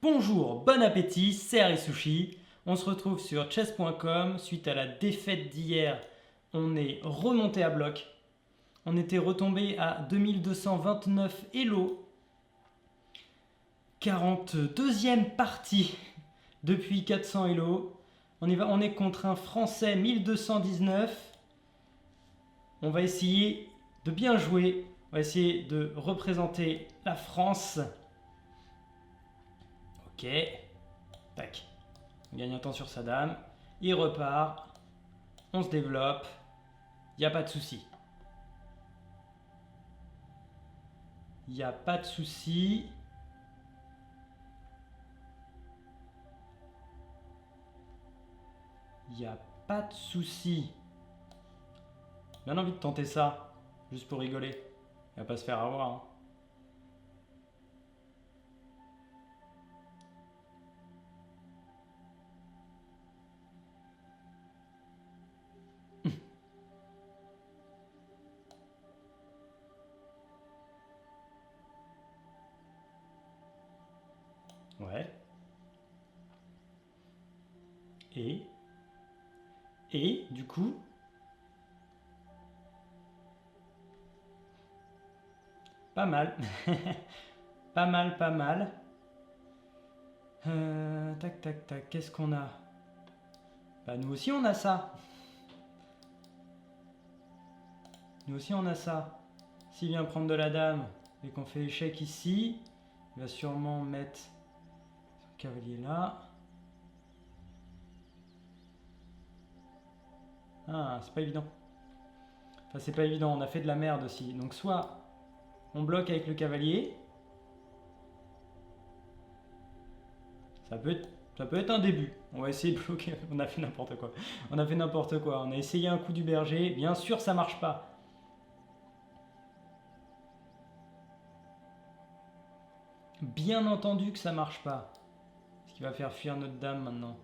Bonjour, bon appétit, c'est Arisushi. On se retrouve sur chess.com. Suite à la défaite d'hier, on est remonté à bloc. On était retombé à 2229 Elo. 42e partie depuis 400 Elo. On est contre un Français 1219. On va essayer de bien jouer. On va essayer de représenter la France. Ok. Tac. On gagne un temps sur sa dame. Il repart. On se développe. Il n'y a pas de souci. Il n'y a pas de souci. Il n'y a pas de souci. Bien envie de tenter ça. Juste pour rigoler. Il va pas se faire avoir. Hein. Ouais. Et du coup, pas mal. Pas mal, pas mal. Tac, tac, tac. Qu'est-ce qu'on a? Bah, nous aussi, on a ça. Nous aussi, on a ça. S'il vient prendre de la dame et qu'on fait échec ici, il va sûrement mettre son cavalier là. Ah, c'est pas évident. Enfin, c'est pas évident. On a fait de la merde aussi. Donc, soit on bloque avec le cavalier. Ça peut être un début. On va essayer de bloquer. On a fait n'importe quoi. On a fait n'importe quoi. On a essayé un coup du berger. Bien sûr, ça marche pas. Bien entendu que ça marche pas. Ce qui va faire fuir notre dame maintenant.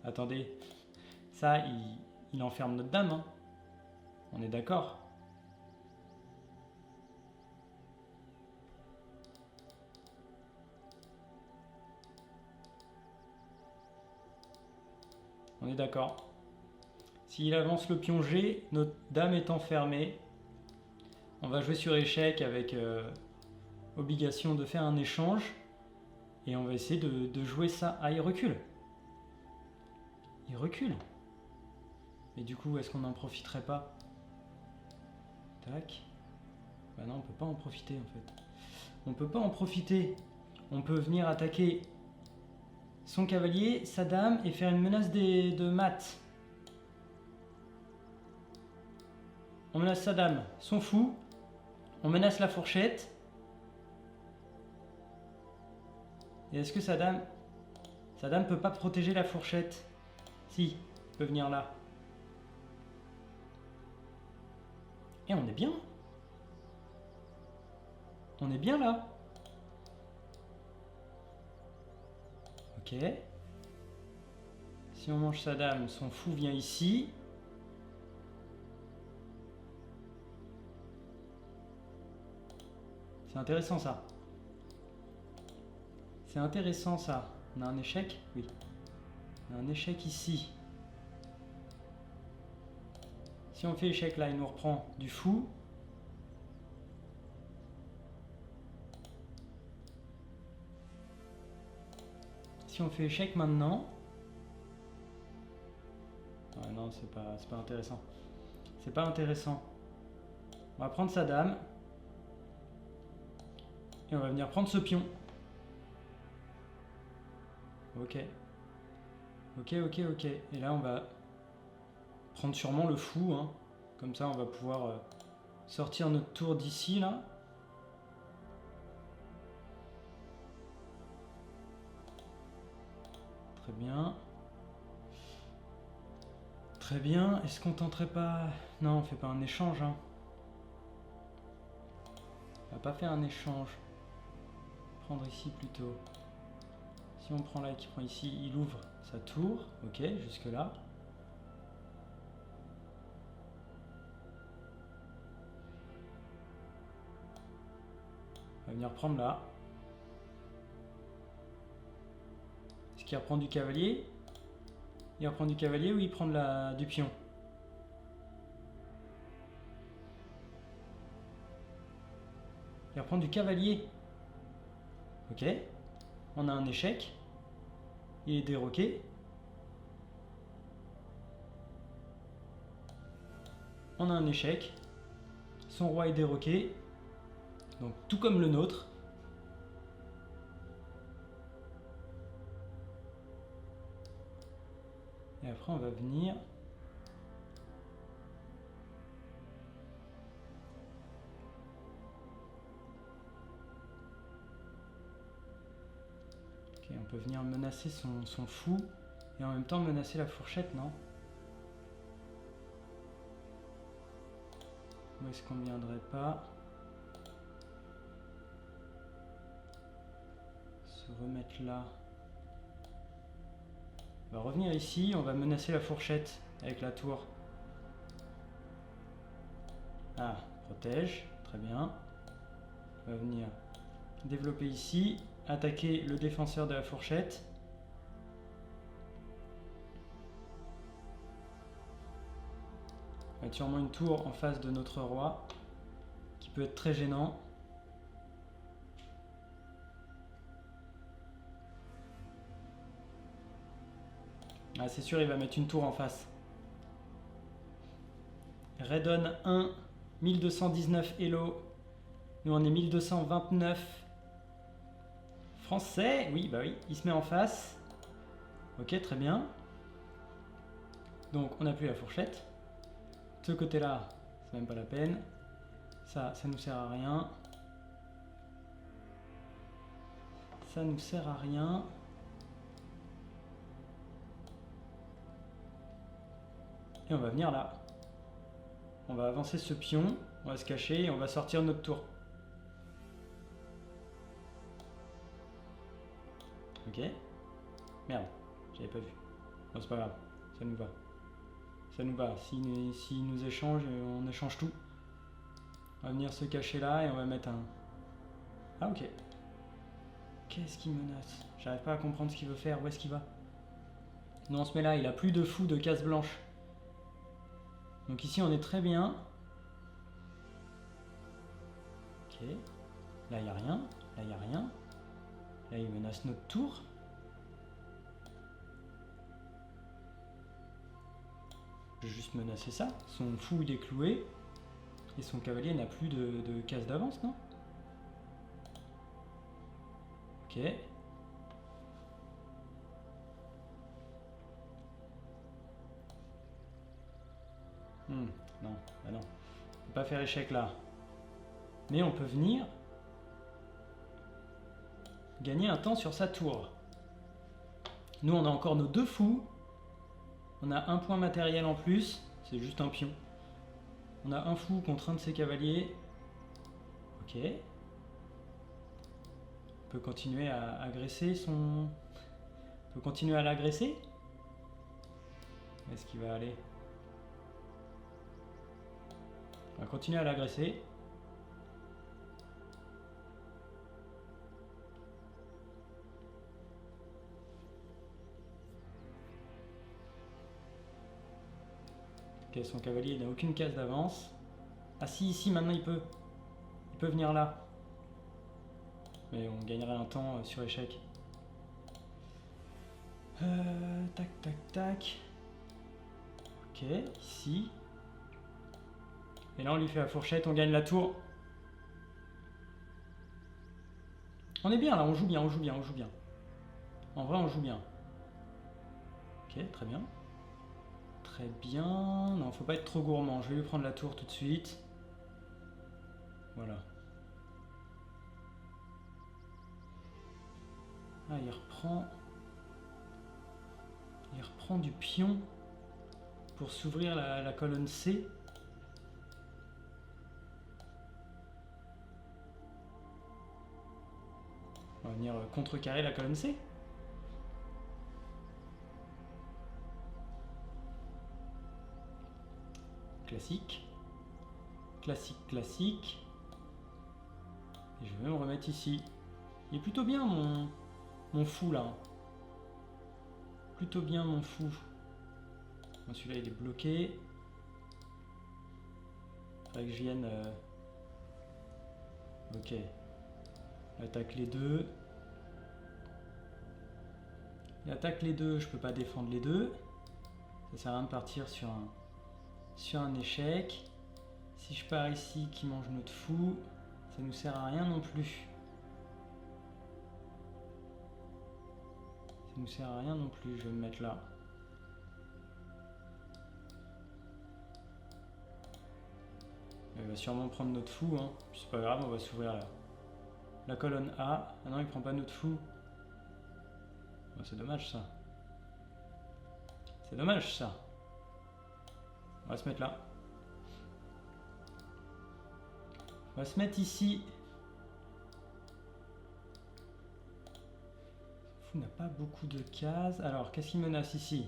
Attendez. Ça, il enferme notre dame. Hein. On est d'accord. On est d'accord. S'il avance le pion G, notre dame est enfermée. On va jouer sur échec avec obligation de faire un échange. Et on va essayer de jouer ça. Ah, il recule. Il recule. Et du coup, est-ce qu'on n'en profiterait pas? Tac. Bah non, on peut pas en profiter en fait. On peut pas en profiter. On peut venir attaquer son cavalier, sa dame et faire une menace de mat. On menace sa dame, son fou. On menace la fourchette. Et est-ce que sa dame peut pas protéger la fourchette? Si, elle peut venir là. Et on est bien. On est bien là. Ok. Si on mange sa dame, son fou vient ici. C'est intéressant ça. C'est intéressant ça. On a un échec? Oui. On a un échec ici. Si on fait échec là, il nous reprend du fou. Si on fait échec maintenant... Ouais, non, c'est pas intéressant. C'est pas intéressant. On va prendre sa dame. Et on va venir prendre ce pion. Ok. Ok. Et là, on va prendre sûrement le fou. Hein. Comme ça, on va pouvoir sortir notre tour d'ici, là. Très bien. Très bien. Est-ce qu'on tenterait pas... Non, on fait pas un échange. Hein. On va pas faire un échange. Prendre ici plutôt. Si on prend là et qu'il prend ici, il ouvre sa tour. Ok, jusque là. On va venir prendre là. Est-ce qu'il reprend du cavalier? Il reprend du cavalier ou il prend du pion? Il reprend du cavalier. Ok. On a un échec. Il est déroqué. On a un échec. Son roi est déroqué. Donc tout comme le nôtre. Et après on va venir... Ok, on peut venir menacer son fou. Et en même temps menacer la fourchette, non? Où est-ce qu'on ne viendrait pas se remettre là? On va revenir ici, on va menacer la fourchette avec la tour. Ah, protège, très bien. On va venir développer ici, attaquer le défenseur de la fourchette. On va mettre sûrement une tour en face de notre roi, qui peut être très gênant. Ah, c'est sûr, il va mettre une tour en face. Redon 1, 1219 Hello. Nous on est 1229. Français, oui, bah oui, il se met en face. Ok, très bien. Donc on n'a plus la fourchette. Ce côté-là, c'est même pas la peine. Ça nous sert à rien. Ça nous sert à rien. Et on va venir là. On va avancer ce pion, on va se cacher et on va sortir notre tour. Ok. Merde, j'avais pas vu. Bon, c'est pas grave, ça nous va. Ça nous va. S'il nous échange, on échange tout. On va venir se cacher là et on va mettre un... Ah ok. Qu'est-ce qu'il menace? J'arrive pas à comprendre ce qu'il veut faire. Où est-ce qu'il va? Non, on se met là, il a plus de fou de case blanche. Donc ici on est très bien. Ok. Là il n'y a rien. Là il n'y a rien. Là il menace notre tour. Je vais juste menacer ça. Son fou il est cloué. Et son cavalier n'a plus de case d'avance, non? Ok. Non, bah non. On peut pas faire échec là. Mais on peut venir gagner un temps sur sa tour. Nous on a encore nos deux fous. On a un point matériel en plus. C'est juste un pion. On a un fou contre un de ses cavaliers. Ok. On peut continuer à agresser son... On peut continuer à l'agresser. Où est-ce qu'il va aller? On va continuer à l'agresser. Ok, son cavalier n'a aucune case d'avance. Ah si, ici maintenant il peut. Il peut venir là. Mais on gagnerait un temps sur échec. Tac, tac, tac. Ok, ici. Et là on lui fait la fourchette, on gagne la tour. On est bien là, on joue bien, on joue bien, on joue bien. En vrai on joue bien. Ok, très bien. Très bien. Non, faut pas être trop gourmand. Je vais lui prendre la tour tout de suite. Voilà. Ah, il reprend... Il reprend du pion pour s'ouvrir la colonne C. On va venir contrecarrer la colonne C. Classique. Classique, classique. Et je vais me remettre ici. Il est plutôt bien mon fou là. Plutôt bien mon fou. Bon, celui-là il est bloqué. Faudrait que je vienne... Ok. Il attaque les deux. Il attaque les deux, je peux pas défendre les deux. Ça sert à rien de partir sur un échec. Si je pars ici qui mange notre fou, ça nous sert à rien non plus. Ça nous sert à rien non plus, je vais me mettre là. Il va sûrement prendre notre fou, hein. C'est pas grave, on va s'ouvrir là. La colonne A. Ah non, il prend pas notre fou. Bon, c'est dommage ça. C'est dommage ça. On va se mettre là. On va se mettre ici. Le fou n'a pas beaucoup de cases. Alors, qu'est-ce qu'il menace ici?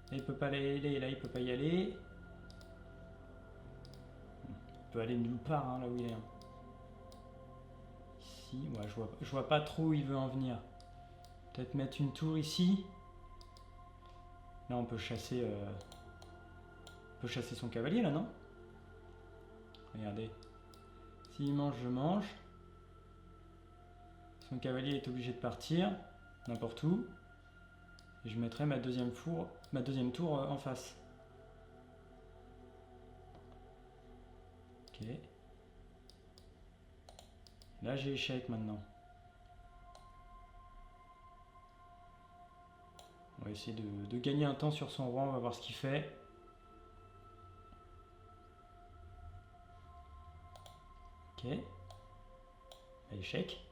Là, il peut pas y aller. Là, il peut pas y aller. Il peut aller nulle part, hein, là où il est. Ici, ouais, je vois pas trop où il veut en venir. Peut-être mettre une tour ici. Là, on peut chasser son cavalier, là, non? Regardez. S'il mange, je mange. Son cavalier est obligé de partir, n'importe où. Et je mettrai ma deuxième tour en face. Ok. Là, j'ai échec maintenant. On va essayer de gagner un temps sur son roi, on va voir ce qu'il fait. Ok. Échec.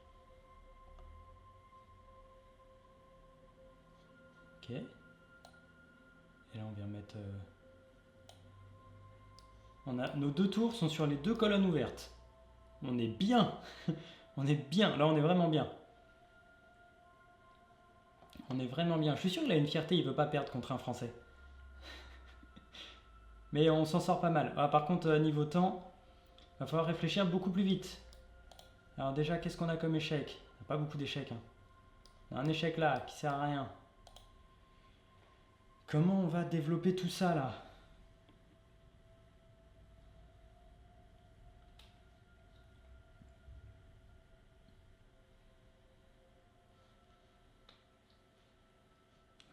Ok. Et là, on vient mettre... Nos deux tours sont sur les deux colonnes ouvertes. On est bien. On est bien. Là, on est vraiment bien. On est vraiment bien. Je suis sûr qu'il a une fierté, il veut pas perdre contre un Français. Mais on s'en sort pas mal. Ah, par contre, niveau temps, il va falloir réfléchir beaucoup plus vite. Alors déjà, qu'est-ce qu'on a comme échec? Il n'y a pas beaucoup d'échecs. Hein. On a un échec là, qui sert à rien. Comment on va développer tout ça là?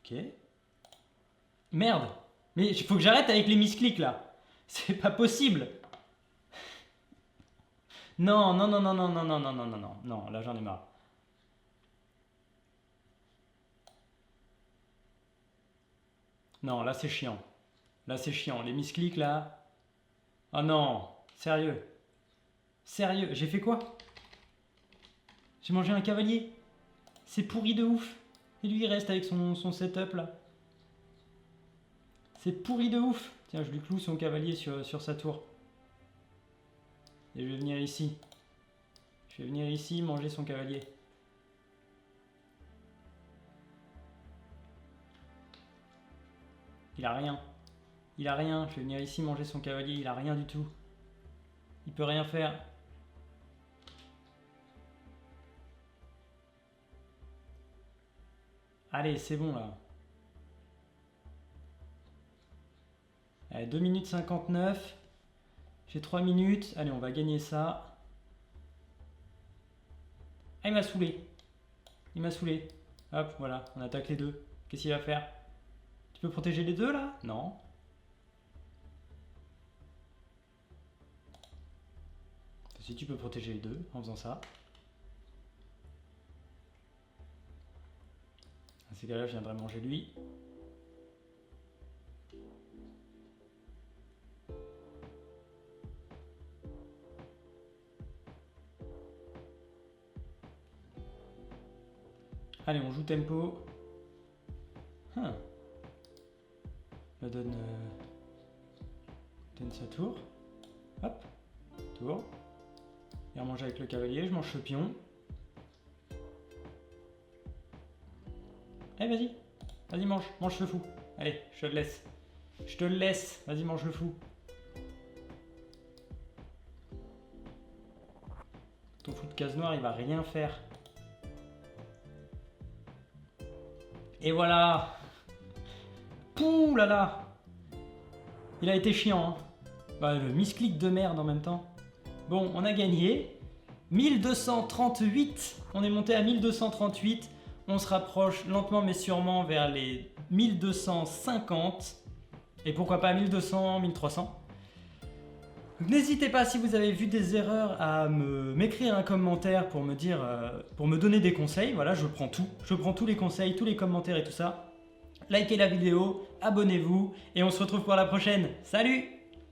Ok. Merde! Mais il faut que j'arrête avec les misclics là! C'est pas possible! Non, non, non, non, non, non, non, non, non, non, non, non, là j'en ai marre. Non, là c'est chiant. Là c'est chiant. Les misclics là. Oh non! Sérieux? Sérieux? J'ai fait quoi? J'ai mangé un cavalier? C'est pourri de ouf! Et lui il reste avec son setup là. C'est pourri de ouf! Tiens, je lui cloue son cavalier sur sa tour. Et je vais venir ici. Je vais venir ici manger son cavalier. Il a rien. Il a rien. Je vais venir ici manger son cavalier. Il a rien du tout. Il peut rien faire. Allez, c'est bon là. Allez, 2 minutes 59. J'ai 3 minutes. Allez, on va gagner ça. Ah, il m'a saoulé. Il m'a saoulé. Hop, voilà, on attaque les deux. Qu'est-ce qu'il va faire? Tu peux protéger les deux là? Non. Si tu peux protéger les deux en faisant ça. Dans ces cas-là, je viendrai manger lui. Allez, on joue tempo. Me donne sa tour. Hop, tour. Et on mange avec le cavalier, je mange le pion. Allez, vas-y. Vas-y, mange le fou. Allez, je te le laisse. Je te le laisse. Vas-y, mange le fou. Ton fou. de case noire, il va rien faire. Et voilà. Pouh là là. Il a été chiant, hein. Bah, le misclick de merde en même temps. Bon, on a gagné. 1238. On est monté à 1238. On se rapproche lentement mais sûrement vers les 1250. Et pourquoi pas 1200, 1300. N'hésitez pas, si vous avez vu des erreurs, à m'écrire un commentaire pour me dire, pour me donner des conseils. Voilà, je prends tout. Je prends tous les conseils, tous les commentaires et tout ça. Likez la vidéo, abonnez-vous et on se retrouve pour la prochaine. Salut!